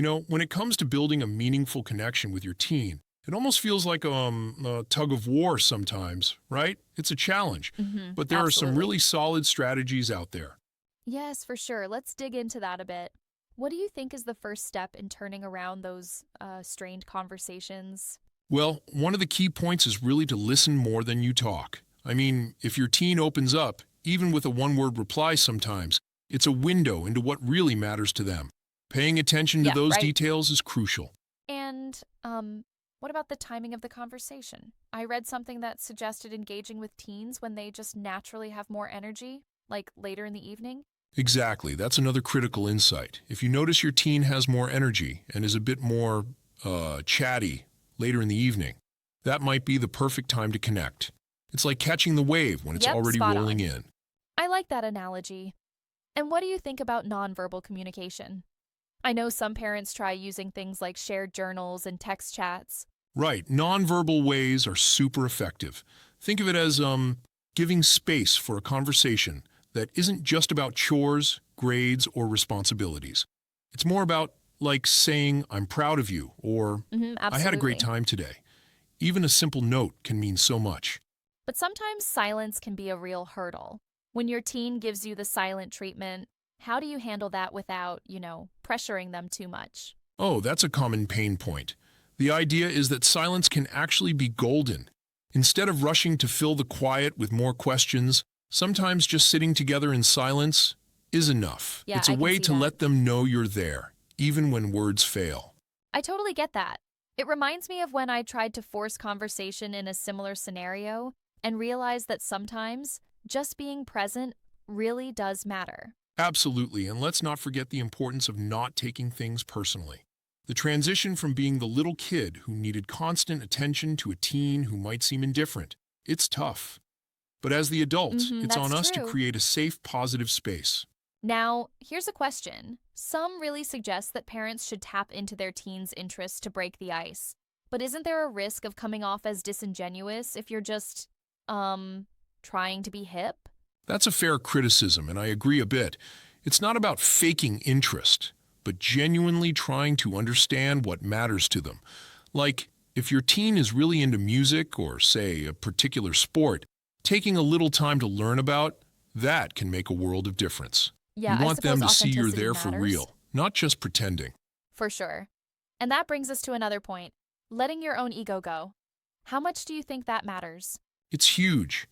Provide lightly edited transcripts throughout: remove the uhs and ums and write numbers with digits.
When it comes to building a meaningful connection with your teen, it almost feels like a tug of war sometimes, right? It's a challenge, but there are some really Absolutely. solid strategies out there. Yes, for sure. Let's dig into that a bit. What do you think is the first step in turning around those strained conversations? Well, one of the key points is really to listen more than you talk. I mean, if your teen opens up, even with a one word reply sometimes, it's a window into what really matters to them. Paying attention to Yeah, those right. details is crucial. And what about the timing of the conversation? I read something that suggested engaging with teens when they just naturally have more energy, like later in the evening. Exactly. That's another critical insight. If you notice your teen has more energy and is a bit more chatty later in the evening, that might be the perfect time to connect. It's like catching the wave when it's Yep, already spot rolling on. in. I like that analogy. And what do you think about nonverbal communication? I know some parents try using things like shared journals and text chats. Right. Nonverbal ways are super effective. Think of it as giving space for a conversation that isn't just about chores, grades, or responsibilities. It's more about like saying, I'm proud of you, or I had a great Absolutely. time today. Even a simple note can mean so much. But sometimes silence can be a real hurdle. When your teen gives you the silent treatment, how do you handle that without, pressuring them too much? Oh, that's a common pain point. The idea is that silence can actually be golden. Instead of rushing to fill the quiet with more questions, sometimes just sitting together in silence is enough. Yeah, It's a I can way see to that. let them know you're there, even when words fail. I totally get that. It reminds me of when I tried to force conversation in a similar scenario and realized that sometimes just being present really does matter. Absolutely, and let's not forget the importance of not taking things personally. The transition from being the little kid who needed constant attention to a teen who might seem indifferent, it's tough. But as the adult, it's on That's us to true. create a safe, positive space. Now, here's a question. Some really suggest that parents should tap into their teens' interests to break the ice. But isn't there a risk of coming off as disingenuous if you're just, um, trying to be hip? That's a fair criticism, and I agree a bit. It's not about faking interest, but genuinely trying to understand what matters to them. Like, if your teen is really into music or, say, a particular sport, taking a little time to learn about, that can make a world of difference. Yeah, You I want suppose them to see you're authenticity there for matters. real, not just pretending. For sure. And that brings us to another point letting your own ego go. How much do you think that matters? It's huge.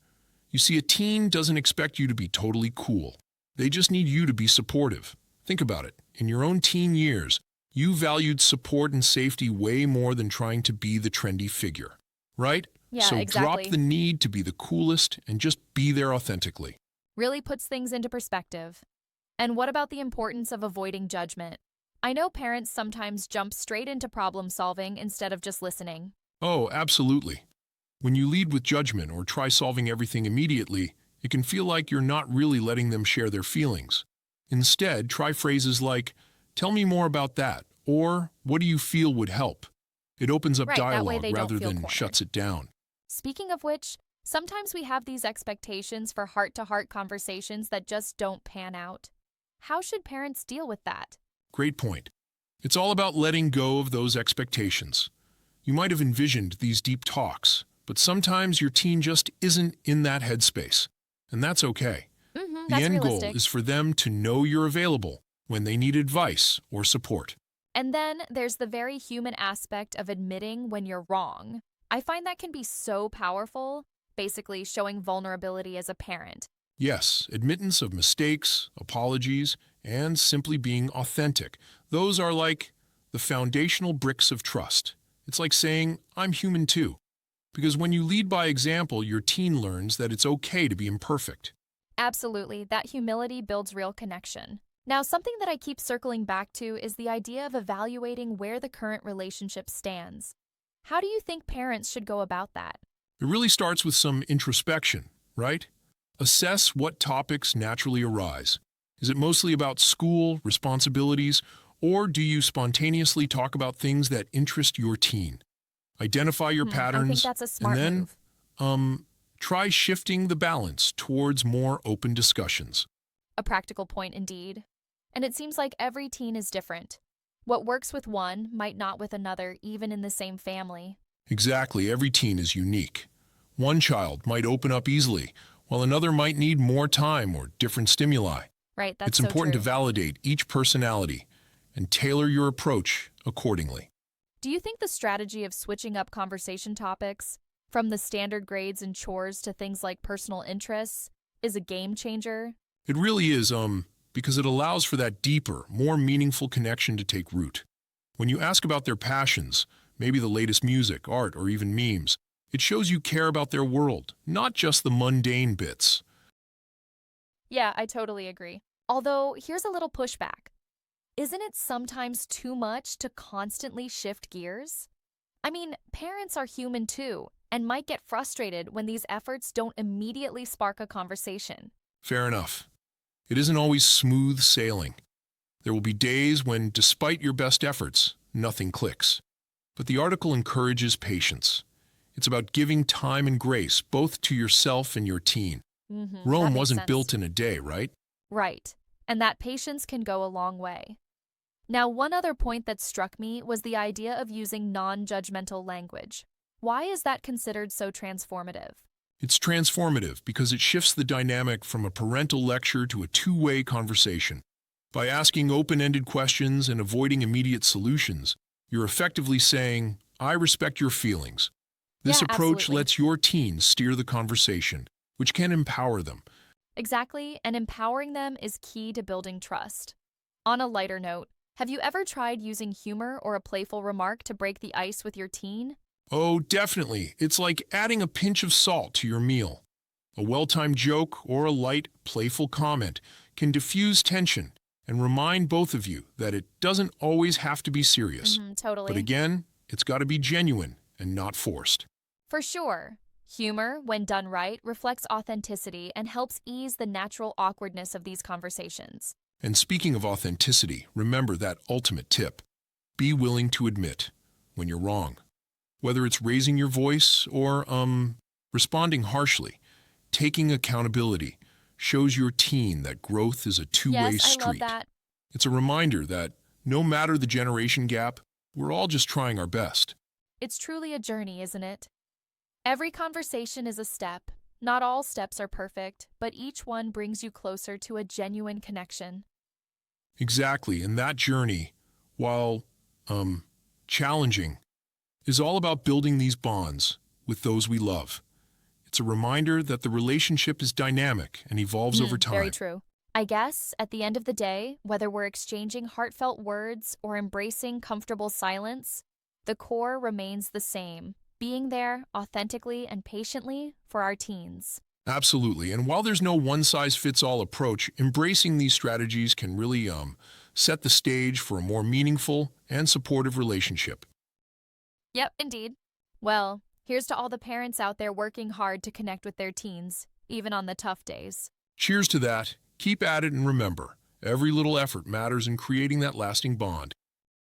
You see, a teen doesn't expect you to be totally cool. They just need you to be supportive. Think about it. In your own teen years, you valued support and safety way more than trying to be the trendy figure, right? Yeah, So drop exactly. the need to be the coolest and just be there authentically. Really puts things into perspective. And what about the importance of avoiding judgment? I know parents sometimes jump straight into problem solving instead of just listening. Oh, absolutely. When you lead with judgment or try solving everything immediately, it can feel like you're not really letting them share their feelings. Instead, try phrases like, tell me more about that, or what do you feel would help? It opens up Right, that way dialogue they don't rather feel than cornered. shuts it down. Speaking of which, sometimes we have these expectations for heart to heart conversations that just don't pan out. How should parents deal with that? Great point. It's all about letting go of those expectations. You might have envisioned these deep talks, but sometimes your teen just isn't in that headspace, and that's okay. The That's end goal is realistic. for them to know you're available when they need advice or support. And then there's the very human aspect of admitting when you're wrong. I find that can be so powerful, basically showing vulnerability as a parent. Yes, admittance of mistakes, apologies, and simply being authentic. Those are like the foundational bricks of trust. It's like saying, I'm human too. Because when you lead by example, your teen learns that it's okay to be imperfect. Absolutely, that humility builds real connection. Now, something that I keep circling back to is the idea of evaluating where the current relationship stands. How do you think parents should go about that? It really starts with some introspection, right? Assess what topics naturally arise. Is it mostly about school, responsibilities, or do you spontaneously talk about things that interest your teen? Identify your I think patterns, that's a and smart then move. try shifting the balance towards more open discussions. A practical point indeed. And it seems like every teen is different. What works with one might not with another, even in the same family. Exactly, every teen is unique. One child might open up easily, while another might need more time or different stimuli. Right, that's It's so important to true. validate each personality and tailor your approach accordingly. Do you think the strategy of switching up conversation topics, from the standard grades and chores to things like personal interests, is a game changer? It really is, because it allows for that deeper, more meaningful connection to take root. When you ask about their passions, maybe the latest music, art, or even memes, it shows you care about their world, not just the mundane bits. Yeah, I totally agree. Although, here's a little pushback. Isn't it sometimes too much to constantly shift gears? I mean, parents are human too, and might get frustrated when these efforts don't immediately spark a conversation. Fair enough. It isn't always smooth sailing. There will be days when, despite your best efforts, nothing clicks. But the article encourages patience. It's about giving time and grace both to yourself and your teen. That Rome makes wasn't sense. built in a day, right? Right, and that patience can go a long way. Now, one other point that struck me was the idea of using non-judgmental language. Why is that considered so transformative? It's transformative because it shifts the dynamic from a parental lecture to a two-way conversation. By asking open-ended questions and avoiding immediate solutions, you're effectively saying, I respect your feelings. This Yeah, approach absolutely. lets your teens steer the conversation, which can empower them. Exactly, and empowering them is key to building trust. On a lighter note, have you ever tried using humor or a playful remark to break the ice with your teen? Oh, definitely. It's like adding a pinch of salt to your meal. A well-timed joke or a light, playful comment can diffuse tension and remind both of you that it doesn't always have to be serious. But Totally. again, it's got to be genuine and not forced. For sure. Humor, when done right, reflects authenticity and helps ease the natural awkwardness of these conversations. And speaking of authenticity, remember that ultimate tip. Be willing to admit when you're wrong. Whether it's raising your voice or, responding harshly, taking accountability shows your teen that growth is a two-way Yes, I love street. that. It's a reminder that no matter the generation gap, we're all just trying our best. It's truly a journey, isn't it? Every conversation is a step. Not all steps are perfect, but each one brings you closer to a genuine connection. Exactly, and that journey, while, challenging, is all about building these bonds with those we love. It's a reminder that the relationship is dynamic and evolves over time. Very true. I guess, at the end of the day, whether we're exchanging heartfelt words or embracing comfortable silence, the core remains the same, being there authentically and patiently for our teens. Absolutely. And while there's no one-size-fits-all approach, embracing these strategies can really set the stage for a more meaningful and supportive relationship. Yep, indeed. Well, here's to all the parents out there working hard to connect with their teens, even on the tough days. Cheers to that. Keep at it and remember, every little effort matters in creating that lasting bond.